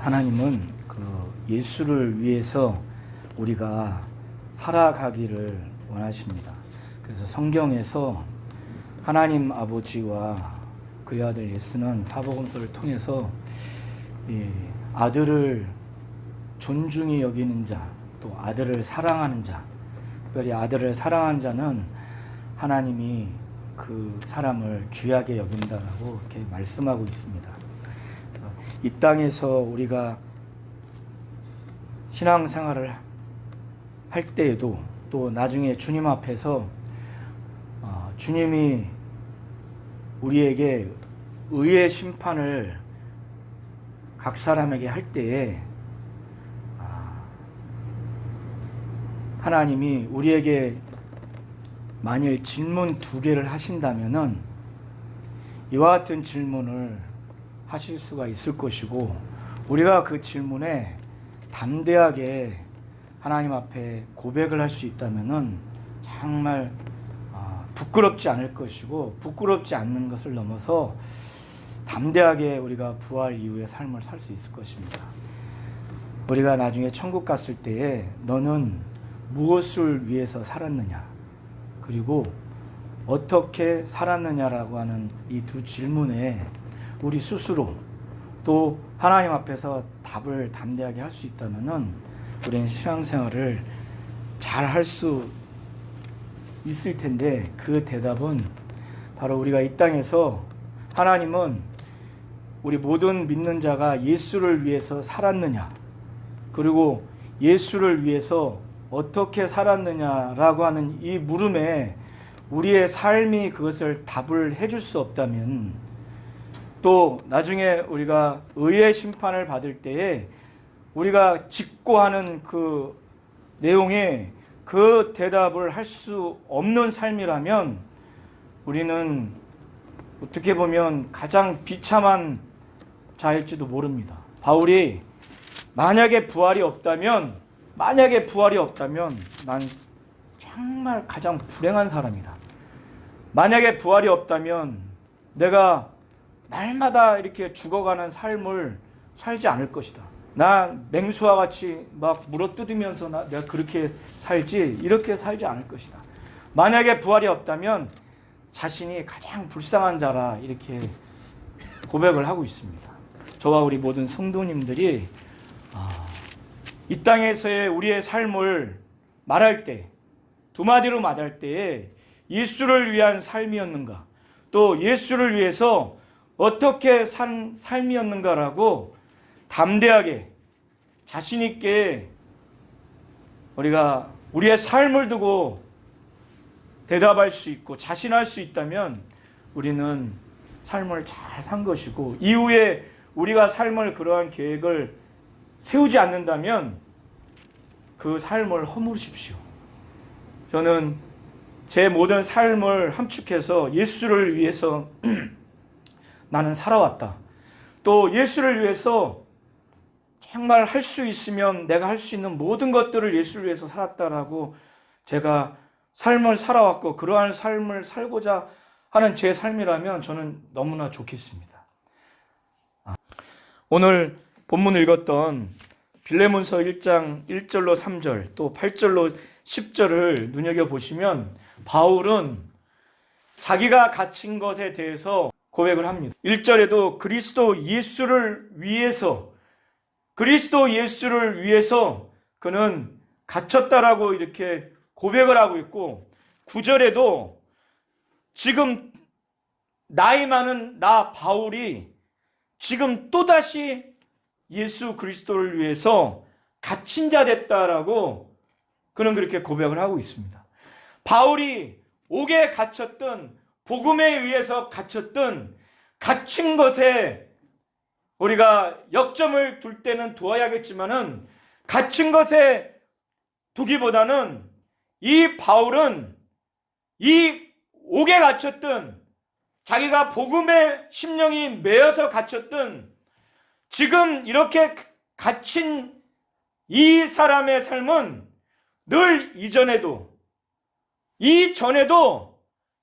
하나님은 예수를 위해서 우리가 살아가기를 원하십니다. 그래서 성경에서 하나님 아버지와 그의 아들 예수는 사복음서를 통해서 아들을 존중히 여기는 자, 또 아들을 사랑하는 자, 특별히 아들을 사랑하는 자는 하나님이 그 사람을 귀하게 여긴다라고 이렇게 말씀하고 있습니다. 이 땅에서 우리가 신앙생활을 할 때에도 또 나중에 주님 앞에서 주님이 우리에게 의의 심판을 각 사람에게 할 때에 하나님이 우리에게 만일 질문 2개를 하신다면은 이와 같은 질문을 하실 수가 있을 것이고, 우리가 그 질문에 담대하게 하나님 앞에 고백을 할 수 있다면은 정말 부끄럽지 않을 것이고, 부끄럽지 않는 것을 넘어서 담대하게 우리가 부활 이후의 삶을 살 수 있을 것입니다. 우리가 나중에 천국 갔을 때에 너는 무엇을 위해서 살았느냐, 그리고 어떻게 살았느냐라고 하는 이 2 질문에 우리 스스로 또 하나님 앞에서 답을 담대하게 할 수 있다면은 우리는 신앙생활을 잘 할 수 있을 텐데, 그 대답은 바로 우리가 이 땅에서 하나님은 우리 모든 믿는 자가 예수를 위해서 살았느냐, 그리고 예수를 위해서 어떻게 살았느냐라고 하는 이 물음에 우리의 삶이 그것을 답을 해줄 수 없다면, 또 나중에 우리가 의의 심판을 받을 때에 우리가 직고하는 그 내용에 그 대답을 할 수 없는 삶이라면 우리는 어떻게 보면 가장 비참한 자일지도 모릅니다. 바울이 만약에 부활이 없다면 난 정말 가장 불행한 사람이다. 만약에 부활이 없다면 내가 날마다 이렇게 죽어가는 삶을 살지 않을 것이다. 나 맹수와 같이 막 물어뜯으면서 내가 그렇게 살지, 이렇게 살지 않을 것이다. 만약에 부활이 없다면 자신이 가장 불쌍한 자라, 이렇게 고백을 하고 있습니다. 저와 우리 모든 성도님들이 이 땅에서의 우리의 삶을 말할 때, 2마디로 말할 때에 예수를 위한 삶이었는가, 또 예수를 위해서 어떻게 산 삶이었는가라고 담대하게 자신 있게 우리가 우리의 삶을 두고 대답할 수 있고 자신할 수 있다면 우리는 삶을 잘 산 것이고, 이후에 우리가 삶을 그러한 계획을 세우지 않는다면 그 삶을 허무르십시오. 저는 제 모든 삶을 함축해서 예수를 위해서 나는 살아왔다. 또 예수를 위해서 정말 할 수 있으면 내가 할 수 있는 모든 것들을 예수를 위해서 살았다라고 제가 삶을 살아왔고, 그러한 삶을 살고자 하는 제 삶이라면 저는 너무나 좋겠습니다. 오늘 본문 읽었던 빌레몬서 1장 1절로 3절 또 8절로 10절을 눈여겨보시면 바울은 자기가 갇힌 것에 대해서 고백을 합니다. 1절에도 그리스도 예수를 위해서 그는 갇혔다라고 이렇게 고백을 하고 있고, 9절에도 지금 나이 많은 나 바울이 지금 또다시 예수 그리스도를 위해서 갇힌 자 됐다라고 그는 그렇게 고백을 하고 있습니다. 바울이 옥에 갇혔던, 복음에 의해서 갇혔던, 갇힌 것에 우리가 역점을 둘 때는 두어야겠지만은 갇힌 것에 두기보다는 이 바울은 이 옥에 갇혔던, 자기가 복음의 심령이 매여서 갇혔던, 지금 이렇게 갇힌 이 사람의 삶은 늘 이전에도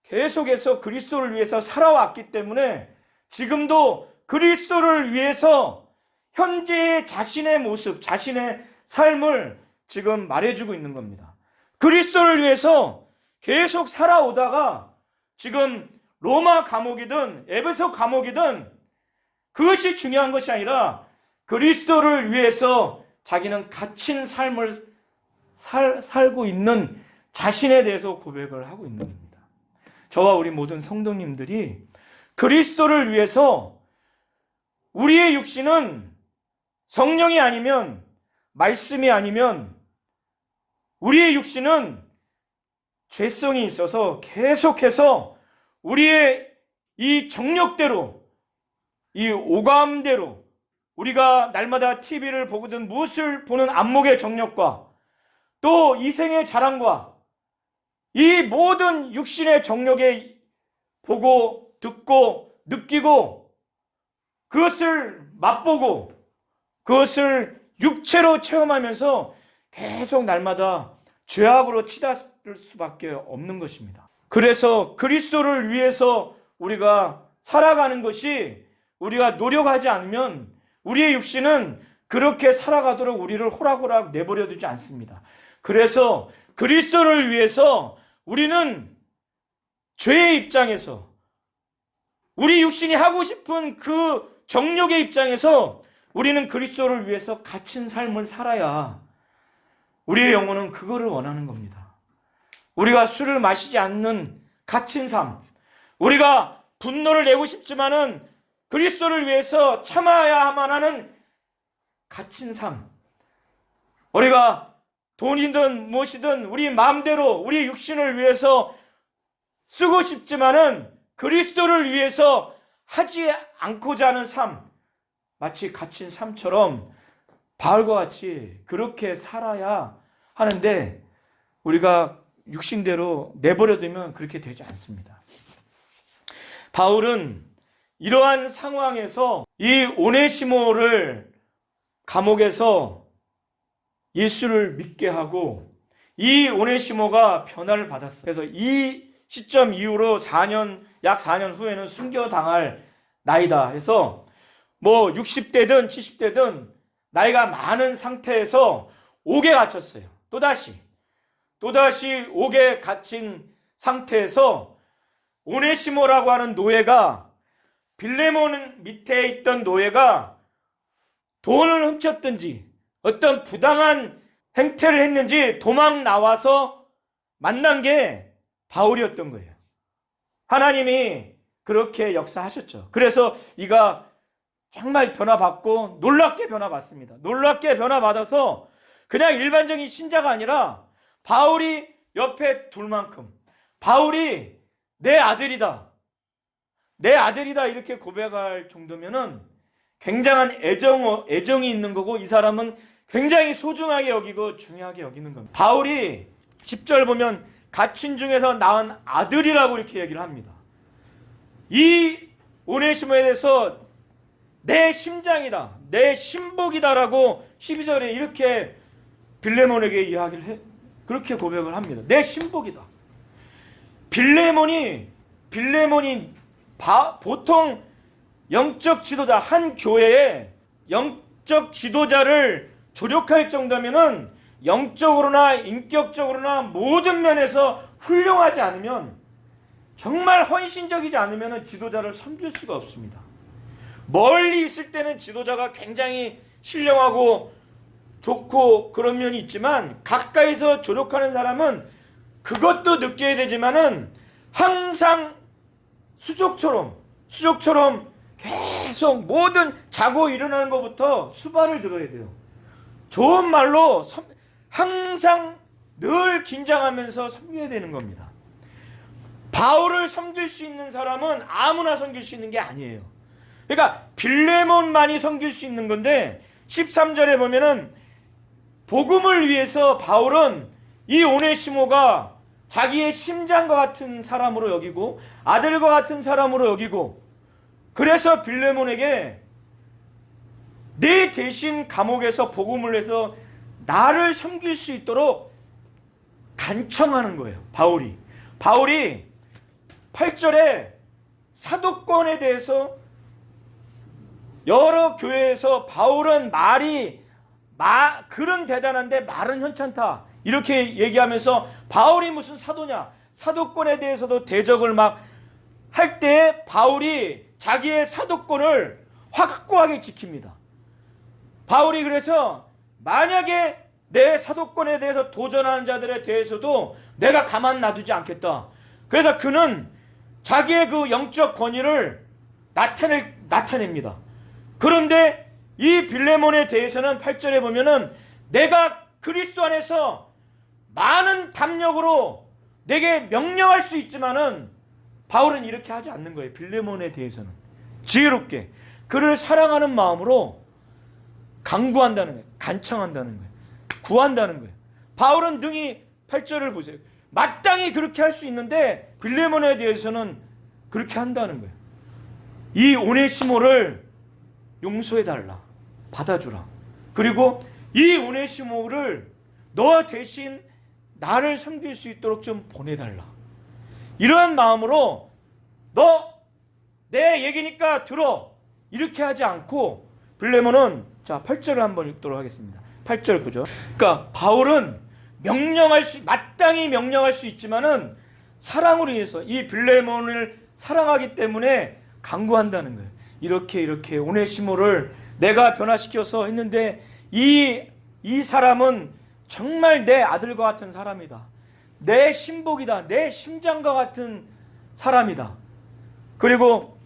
계속해서 그리스도를 위해서 살아왔기 때문에 지금도 그리스도를 위해서 현재의 자신의 모습, 자신의 삶을 지금 말해주고 있는 겁니다. 그리스도를 위해서 계속 살아오다가 지금 로마 감옥이든 에베소 감옥이든 그것이 중요한 것이 아니라 그리스도를 위해서 자기는 갇힌 삶을 살고 있는 자신에 대해서 고백을 하고 있는 겁니다. 저와 우리 모든 성도님들이 그리스도를 위해서 우리의 육신은 성령이 아니면, 말씀이 아니면 우리의 육신은 죄성이 있어서 계속해서 우리의 이 정력대로, 이 오감대로, 우리가 날마다 TV를 보거든 무엇을 보는 안목의 정력과 또 이생의 자랑과 이 모든 육신의 정력에 보고 듣고 느끼고 그것을 맛보고 그것을 육체로 체험하면서 계속 날마다 죄악으로 치닫을 수밖에 없는 것입니다. 그래서 그리스도를 위해서 우리가 살아가는 것이 우리가 노력하지 않으면 우리의 육신은 그렇게 살아가도록 우리를 호락호락 내버려 두지 않습니다. 그래서 그리스도를 위해서 우리는 죄의 입장에서 우리 육신이 하고 싶은 그 정욕의 입장에서 우리는 그리스도를 위해서 갇힌 삶을 살아야 우리의 영혼은 그거를 원하는 겁니다. 우리가 술을 마시지 않는 갇힌 삶, 우리가 분노를 내고 싶지만은 그리스도를 위해서 참아야만 하는 갇힌 삶, 우리가 돈이든 무엇이든 우리 마음대로 우리 육신을 위해서 쓰고 싶지만은 그리스도를 위해서 하지 않고자 하는 삶, 마치 갇힌 삶처럼 바울과 같이 그렇게 살아야 하는데 우리가 육신대로 내버려두면 그렇게 되지 않습니다. 바울은 이러한 상황에서 이 오네시모를 감옥에서 예수를 믿게 하고 이 오네시모가 변화를 받았어요. 그래서 이 시점 이후로 약 4년 후에는 숨겨당할 나이다 해서 뭐 60대든 70대든 나이가 많은 상태에서 옥에 갇혔어요. 또다시 옥에 갇힌 상태에서 오네시모라고 하는 노예가, 빌레몬 밑에 있던 노예가 돈을 훔쳤든지 어떤 부당한 행태를 했는지 도망 나와서 만난 게 바울이었던 거예요. 하나님이 그렇게 역사하셨죠. 그래서 이가 정말 변화받고 놀랍게 변화받습니다. 놀랍게 변화받아서 그냥 일반적인 신자가 아니라 바울이 옆에 둘 만큼, 바울이 내 아들이다, 내 아들이다 이렇게 고백할 정도면은 굉장한 애정이 있는 거고 이 사람은 굉장히 소중하게 여기고 중요하게 여기는 겁니다. 바울이 10절 보면 갇힌 중에서 낳은 아들이라고 이렇게 얘기를 합니다. 이 오네시모에 대해서 내 심장이다, 내 신복이다라고 12절에 이렇게 빌레몬에게 이야기를 해, 그렇게 고백을 합니다. 내 신복이다. 빌레몬이 보통 영적 지도자, 한 교회에 영적 지도자를 조력할 정도면은 영적으로나 인격적으로나 모든 면에서 훌륭하지 않으면, 정말 헌신적이지 않으면 지도자를 섬길 수가 없습니다. 멀리 있을 때는 지도자가 굉장히 신령하고 좋고 그런 면이 있지만 가까이서 조력하는 사람은 그것도 느껴야 되지만은 항상 수족처럼 계속 모든 자고 일어나는 것부터 수발을 들어야 돼요. 좋은 말로 항상 늘 긴장하면서 섬겨야 되는 겁니다. 바울을 섬길 수 있는 사람은 아무나 섬길 수 있는 게 아니에요. 그러니까 빌레몬만이 섬길 수 있는 건데 13절에 보면은 복음을 위해서 바울은 이 오네시모가 자기의 심장과 같은 사람으로 여기고 아들과 같은 사람으로 여기고, 그래서 빌레몬에게 내 대신 감옥에서 복음을 해서 나를 섬길 수 있도록 간청하는 거예요. 바울이 8절에 사도권에 대해서 여러 교회에서 바울은 글은 대단한데 말은 현찮다 이렇게 얘기하면서 바울이 무슨 사도냐, 사도권에 대해서도 대적을 막 할 때 바울이 자기의 사도권을 확고하게 지킵니다. 바울이 그래서 만약에 내 사도권에 대해서 도전하는 자들에 대해서도 내가 가만 놔두지 않겠다. 그래서 그는 자기의 그 영적 권위를 나타냅니다. 그런데 이 빌레몬에 대해서는 8절에 보면은 내가 그리스도 안에서 많은 담력으로 내게 명령할 수 있지만은 바울은 이렇게 하지 않는 거예요. 빌레몬에 대해서는 지혜롭게 그를 사랑하는 마음으로 강구한다는 거예요. 간청한다는 거예요. 구한다는 거예요. 바울은 능히 8절을 보세요. 마땅히 그렇게 할 수 있는데 빌레몬에 대해서는 그렇게 한다는 거예요. 이 오네시모를 용서해달라. 받아주라. 그리고 이 오네시모를 너 대신 나를 섬길 수 있도록 좀 보내달라. 이러한 마음으로 너 내 얘기니까 들어. 이렇게 하지 않고 빌레몬은 자 8절을 한번 읽도록 하겠습니다. 8절 9절. 그러니까 바울은 마땅히 명령할 수 있지만은 사랑으로 인해서 이 빌레몬을 사랑하기 때문에 강구한다는 거예요. 이렇게 오네시모를 내가 변화시켜서 했는데 이 사람은 정말 내 아들과 같은 사람이다. 내 신복이다. 내 심장과 같은 사람이다. 그리고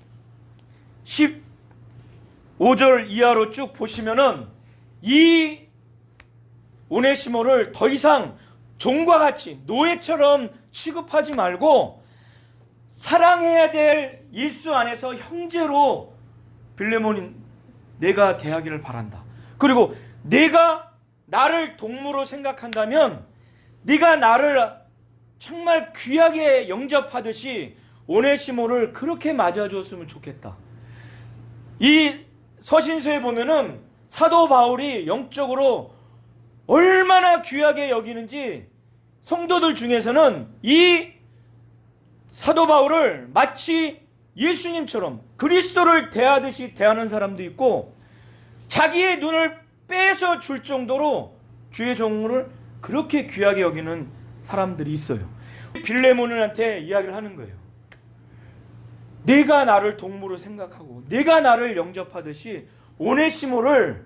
15절 이하로 쭉 보시면은 이 오네시모를 더 이상 종과 같이 노예처럼 취급하지 말고 사랑해야 될 일수 안에서 형제로 빌레몬인 내가 대하기를 바란다. 그리고 내가 나를 동무로 생각한다면 네가 나를 정말 귀하게 영접하듯이 오네시모를 그렇게 맞아주었으면 좋겠다. 이 서신서에 보면은 사도 바울이 영적으로 얼마나 귀하게 여기는지 성도들 중에서는 이 사도 바울을 마치 예수님처럼 그리스도를 대하듯이 대하는 사람도 있고 자기의 눈을 빼서 줄 정도로 주의 종을 그렇게 귀하게 여기는 사람들이 있어요. 빌레몬한테 이야기를 하는 거예요. 내가 나를 동무로 생각하고 내가 나를 영접하듯이 오네시모를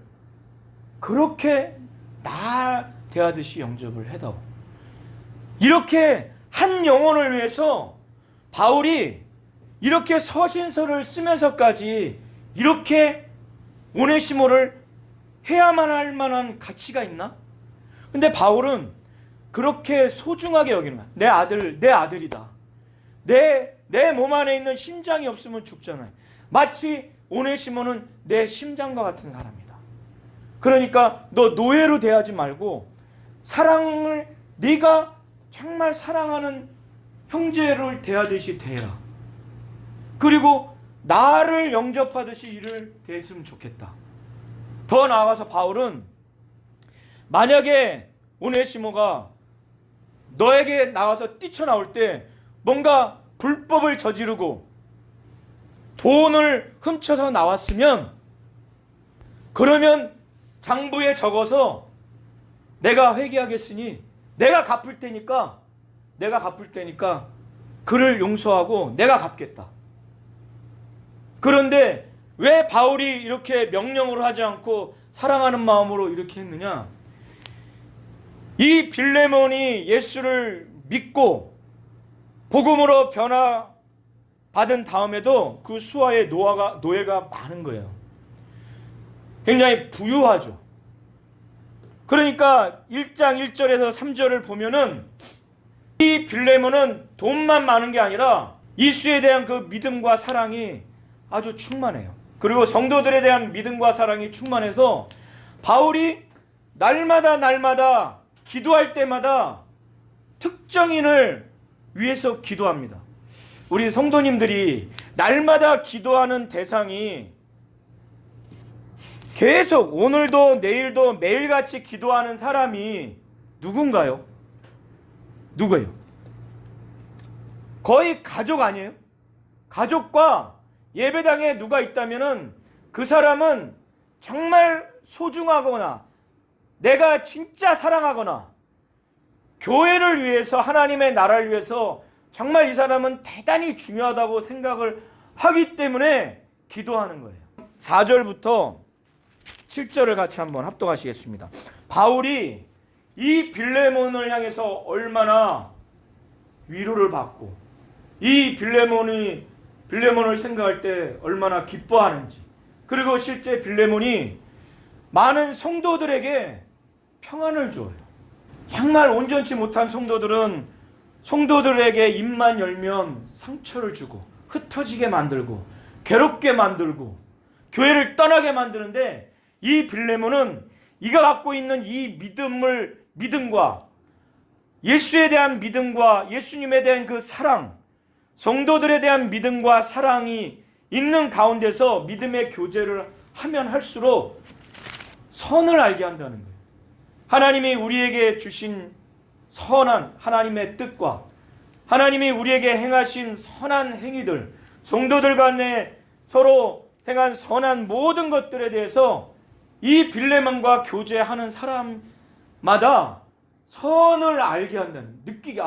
그렇게 나 대하듯이 영접을 해다오. 이렇게 한 영혼을 위해서 바울이 이렇게 서신서를 쓰면서까지 이렇게 오네시모를 해야만 할 만한 가치가 있나? 근데 바울은 그렇게 소중하게 여기는 거야. 내 아들이다. 내 몸 안에 있는 심장이 없으면 죽잖아요. 마치 오네시모는 내 심장과 같은 사람이다. 그러니까 너 노예로 대하지 말고 사랑을 네가 정말 사랑하는 형제를 대하듯이 대해라. 그리고 나를 영접하듯이 이를 대했으면 좋겠다. 더 나아가서 바울은 만약에 오네시모가 너에게 나와서 뛰쳐나올 때 뭔가 불법을 저지르고 돈을 훔쳐서 나왔으면 그러면 장부에 적어서 내가 회개하겠으니 내가 갚을 테니까 그를 용서하고 내가 갚겠다. 그런데 왜 바울이 이렇게 명령으로 하지 않고 사랑하는 마음으로 이렇게 했느냐? 이 빌레몬이 예수를 믿고 복음으로 변화받은 다음에도 그 수하에 노예가 많은 거예요. 굉장히 부유하죠. 그러니까 1장 1절에서 3절을 보면은 이 빌레몬은 돈만 많은 게 아니라 예수에 대한 그 믿음과 사랑이 아주 충만해요. 그리고 성도들에 대한 믿음과 사랑이 충만해서 바울이 날마다 기도할 때마다 특정인을 위해서 기도합니다. 우리 성도님들이 날마다 기도하는 대상이 계속 오늘도 내일도 매일같이 기도하는 사람이 누군가요? 누구예요? 거의 가족 아니에요? 가족과 예배당에 누가 있다면은 그 사람은 정말 소중하거나 내가 진짜 사랑하거나 교회를 위해서, 하나님의 나라를 위해서 정말 이 사람은 대단히 중요하다고 생각을 하기 때문에 기도하는 거예요. 4절부터 7절을 같이 한번 합독하시겠습니다. 바울이 이 빌레몬을 향해서 얼마나 위로를 받고 이 빌레몬을 생각할 때 얼마나 기뻐하는지, 그리고 실제 빌레몬이 많은 성도들에게 평안을 줘요. 정말 온전치 못한 성도들에게 입만 열면 상처를 주고 흩어지게 만들고 괴롭게 만들고 교회를 떠나게 만드는데, 이 빌레몬은 이가 갖고 있는 이 믿음과 예수에 대한 믿음과 예수님에 대한 그 사랑, 성도들에 대한 믿음과 사랑이 있는 가운데서 믿음의 교제를 하면 할수록 선을 알게 한다는 거예요. 하나님이 우리에게 주신 선한 하나님의 뜻과 하나님이 우리에게 행하신 선한 행위들, 성도들 간에 서로 행한 선한 모든 것들에 대해서 이 빌레몬과 교제하는 사람마다 선을 알게 한다는, 느끼게,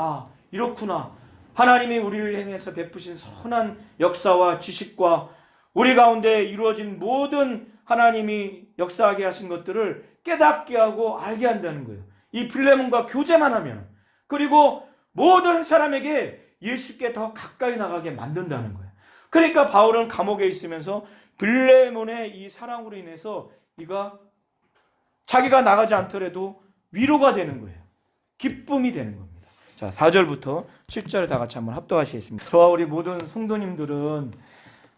이렇구나. 하나님이 우리를 향해서 베푸신 선한 역사와 지식과 우리 가운데 이루어진 모든 하나님이 역사하게 하신 것들을 깨닫게 하고 알게 한다는 거예요. 이 빌레몬과 교제만 하면. 그리고 모든 사람에게 예수께 더 가까이 나가게 만든다는 거예요. 그러니까 바울은 감옥에 있으면서 빌레몬의 이 사랑으로 인해서 이가 자기가 나가지 않더라도 위로가 되는 거예요. 기쁨이 되는 겁니다. 자, 4절부터 7절을 다 같이 한번 합독하시겠습니다. 저와 우리 모든 성도님들은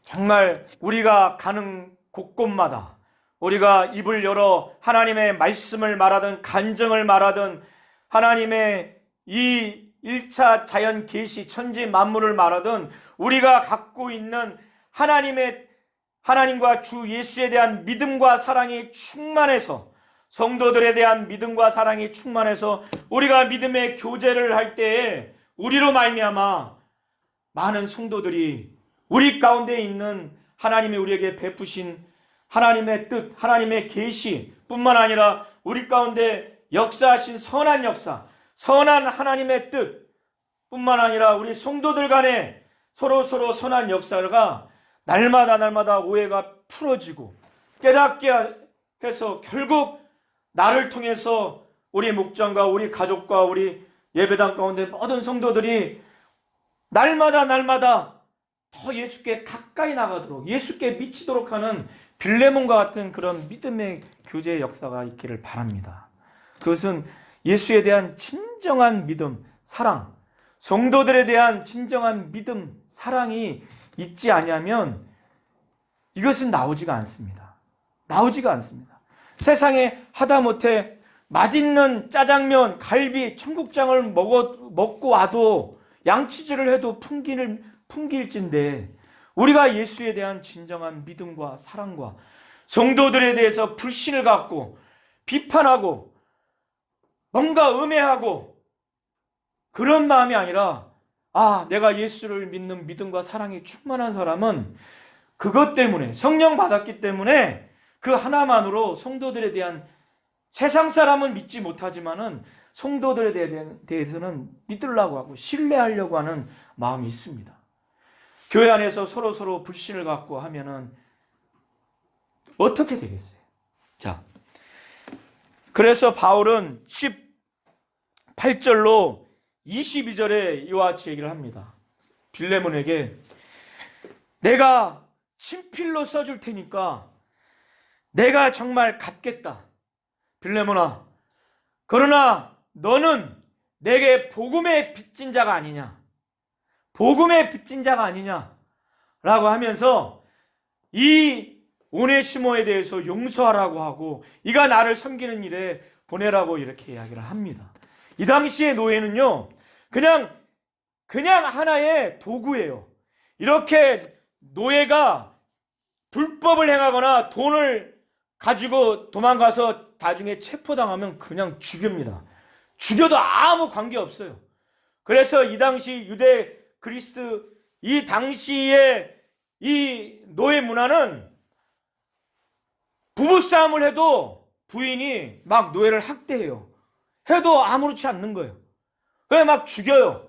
정말 우리가 가는 곳곳마다 우리가 입을 열어 하나님의 말씀을 말하든 간증을 말하든 하나님의 이 1차 자연 계시 천지 만물을 말하든 우리가 갖고 있는 하나님과 주 예수에 대한 믿음과 사랑이 충만해서, 성도들에 대한 믿음과 사랑이 충만해서 우리가 믿음의 교제를 할 때에 우리로 말미암아 많은 성도들이 우리 가운데 있는 하나님이 우리에게 베푸신 하나님의 뜻, 하나님의 계시 뿐만 아니라 우리 가운데 역사하신 선한 역사, 선한 하나님의 뜻 뿐만 아니라 우리 성도들 간에 서로 선한 역사가 날마다 오해가 풀어지고 깨닫게 해서 결국 나를 통해서 우리 목장과 우리 가족과 우리 예배당 가운데 모든 성도들이 날마다 더 예수께 가까이 나가도록, 예수께 미치도록 하는 빌레몬과 같은 그런 믿음의 교제의 역사가 있기를 바랍니다. 그것은 예수에 대한 진정한 믿음, 사랑, 성도들에 대한 진정한 믿음, 사랑이 있지 아니하면 이것은 나오지가 않습니다. 세상에 하다못해 맛있는 짜장면, 갈비, 청국장을 먹고 와도 양치질을 해도 풍길진데 우리가 예수에 대한 진정한 믿음과 사랑과 성도들에 대해서 불신을 갖고 비판하고 뭔가 음해하고 그런 마음이 아니라 내가 예수를 믿는 믿음과 사랑이 충만한 사람은 그것 때문에, 성령 받았기 때문에 그 하나만으로 성도들에 대한, 세상 사람은 믿지 못하지만은 성도들에 대해서는 믿으려고 하고 신뢰하려고 하는 마음이 있습니다. 교회 안에서 서로 불신을 갖고 하면은 어떻게 되겠어요? 자, 그래서 바울은 18절로 22절에 이와 같이 얘기를 합니다. 빌레몬에게 내가 친필로 써줄 테니까 내가 정말 갚겠다. 빌레몬아, 그러나 너는 내게 복음의 빚진 자가 아니냐, 라고 하면서 이 오네시모에 대해서 용서하라고 하고 이가 나를 섬기는 일에 보내라고 이렇게 이야기를 합니다. 이 당시의 노예는요, 그냥 하나의 도구예요. 이렇게 노예가 불법을 행하거나 돈을 가지고 도망가서 나중에 체포당하면 그냥 죽입니다. 죽여도 아무 관계 없어요. 그래서 이 당시 유대 그리스 이 당시의 이 노예 문화는 부부싸움을 해도 부인이 막 노예를 학대해요. 해도 아무렇지 않는 거예요. 왜 막 죽여요.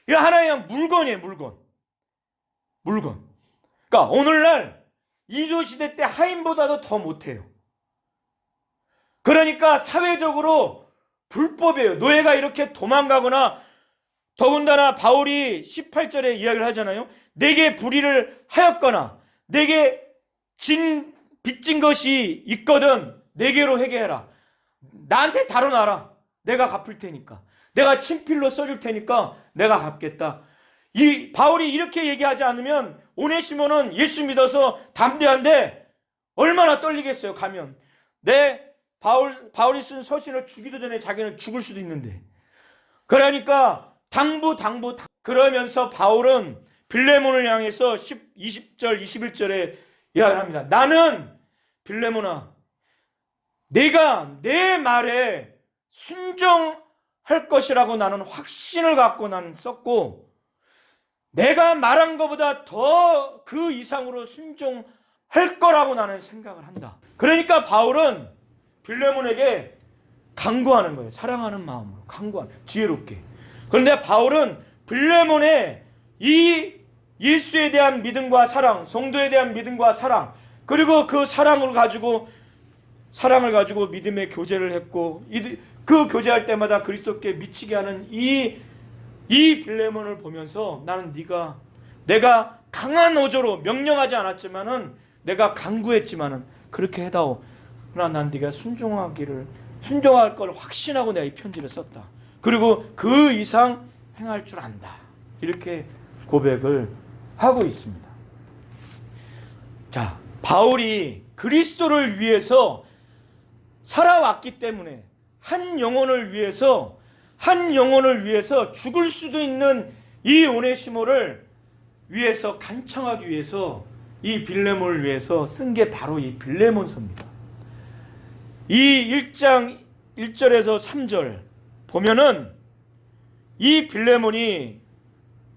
이거 하나의 그냥 물건이에요, 물건. 그러니까 오늘날 이조시대 때 하인보다도 더 못해요. 그러니까 사회적으로 불법이에요. 노예가 이렇게 도망가거나, 더군다나 바울이 18절에 이야기를 하잖아요. 내게 불의를 하였거나 내게 빚진 것이 있거든 내게로 회개해라. 나한테 다뤄놔라. 내가 갚을 테니까. 내가 친필로 써줄 테니까 내가 갚겠다. 이 바울이 이렇게 얘기하지 않으면 오네시모는 예수 믿어서 담대한데 얼마나 떨리겠어요. 가면 바울이 쓴 서신을 주기도 전에 자기는 죽을 수도 있는데, 그러니까 당부 그러면서 바울은 빌레몬을 향해서 20절 21절에 이야기를 합니다. 나는 빌레몬아, 내가 내 말에 순종할 것이라고 나는 확신을 갖고 나는 썼고, 내가 말한 것보다 더 그 이상으로 순종할 거라고 나는 생각을 한다. 그러니까 바울은 빌레몬에게 강구하는 거예요. 사랑하는 마음으로 강구하는, 지혜롭게. 그런데 바울은 빌레몬의 이 예수에 대한 믿음과 사랑, 성도에 대한 믿음과 사랑, 그리고 그 사랑을 가지고 믿음의 교제를 했고, 그 교제할 때마다 그리스도께 미치게 하는 이 빌레몬을 보면서 나는 내가 강한 어조로 명령하지 않았지만은, 내가 강구했지만은 그렇게 해다오. 그러나 난 네가 순종할 걸 확신하고 내가 이 편지를 썼다. 그리고 그 이상 행할 줄 안다. 이렇게 고백을 하고 있습니다. 자, 바울이 그리스도를 위해서 살아왔기 때문에 한 영혼을 위해서 죽을 수도 있는 이 오네시모를 위해서 간청하기 위해서 이 빌레몬을 위해서 쓴 게 바로 이 빌레몬서입니다. 이 1장 1절에서 3절 보면은 이 빌레몬이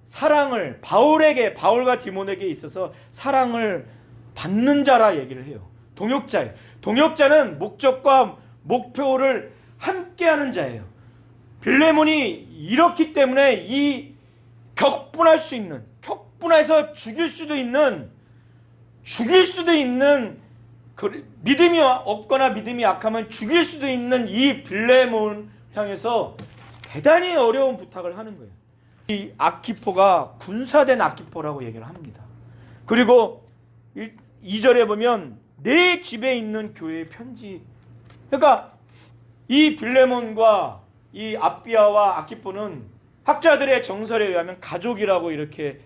사랑을 바울과 디모데에게 있어서 사랑을 받는 자라 얘기를 해요. 동역자예요. 동역자는 목적과 목표를 함께하는 자예요. 빌레몬이 이렇기 때문에 이 격분해서 죽일 수도 있는 믿음이 없거나 믿음이 약하면 죽일 수도 있는 이 빌레몬 향해서 대단히 어려운 부탁을 하는 거예요. 이 아키포가 군사된 아키포라고 얘기를 합니다. 그리고 2절에 보면 내 집에 있는 교회의 편지. 그러니까 이 빌레몬과 이 아비아와 아키포는 학자들의 정설에 의하면 가족이라고 이렇게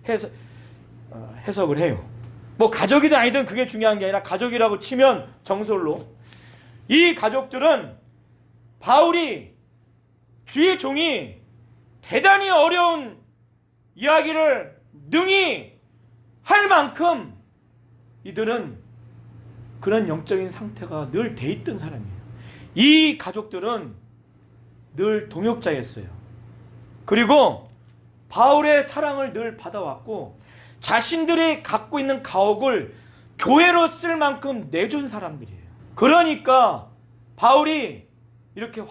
해석을 해요. 뭐 가족이든 아니든 그게 중요한 게 아니라 가족이라고 치면 정설로 이 가족들은 바울이 주의 종이 대단히 어려운 이야기를 능히 할 만큼 이들은 그런 영적인 상태가 늘 돼 있던 사람이에요. 이 가족들은 늘 동역자였어요. 그리고 바울의 사랑을 늘 받아왔고 자신들이 갖고 있는 가옥을 교회로 쓸 만큼 내준 사람들이에요. 그러니까 바울이 이렇게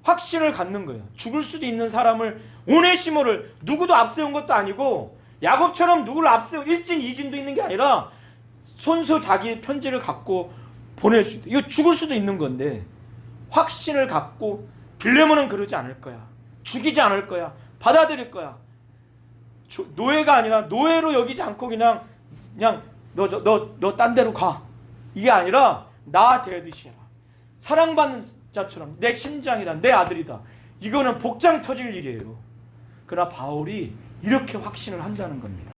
확신을 갖는 거예요. 죽을 수도 있는 사람을, 오네시모를 누구도 앞세운 것도 아니고 야곱처럼 누구를 앞세워 일진 이진도 있는 게 아니라 손수 자기 편지를 갖고 보낼 수 있다. 이거 죽을 수도 있는 건데 확신을 갖고 빌레몬은 그러지 않을 거야. 죽이지 않을 거야. 받아들일 거야. 노예가 아니라 노예로 여기지 않고 그냥 너 딴 데로 가. 이게 아니라 나 대듯이 해라. 사랑받는 자처럼 내 심장이다. 내 아들이다. 이거는 복장 터질 일이에요. 그러나 바울이 이렇게 확신을 한다는 겁니다.